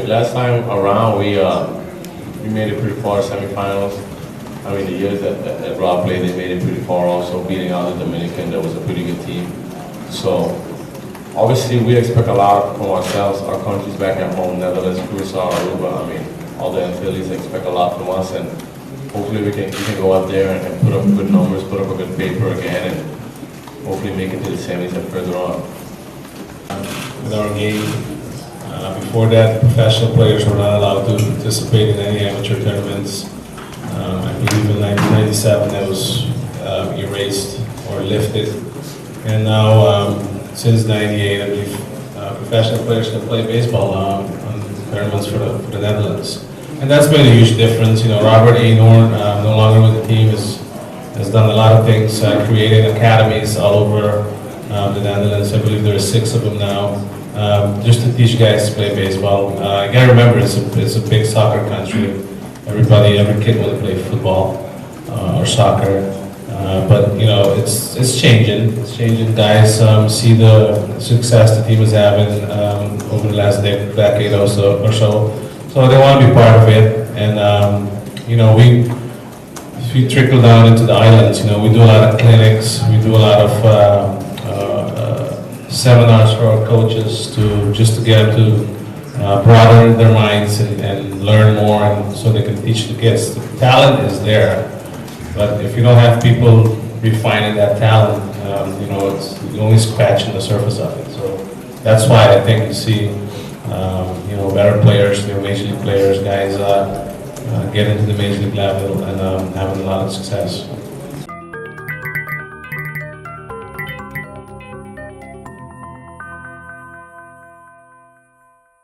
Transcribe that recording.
last time around, we made it pretty far semifinals. I mean, the years that Rob played, they made it pretty far also, beating out the Dominican. That was a pretty good team. So, obviously, we expect a lot from ourselves. Our countries back at home, Netherlands, Curacao, Aruba, I mean, all the Antilles expect a lot from us, and hopefully we can go out there and put up good numbers, put up a good paper again, and hopefully make it to the semis and further on. With our game, before that, professional players were not allowed to participate in any amateur tournaments. I believe in 1997 that was erased or lifted, and now since '98, I believe professional players can play baseball on tournaments for the Netherlands, and that's made a huge difference. You know, Robert Eenhoorn, no longer with the team, has done a lot of things, creating academies all over the Netherlands. I believe there are 6 of them now, just to teach guys to play baseball. You gotta remember, it's a big soccer country. Every kid wants to play football or soccer. But you know, it's changing. It's changing. Guys see the success the team is having over the last decade or so. So they want to be part of it. And you know, if you trickle down into the islands, you know, we do a lot of clinics. We do a lot of seminars for our coaches to get them to broaden their minds and learn more, and so they can teach the kids. The talent is there. But if you don't have people refining that talent, you know, it's only scratching the surface of it. So that's why I think you see, you know, better players, you know, major league players, guys get into the major league level and having a lot of success.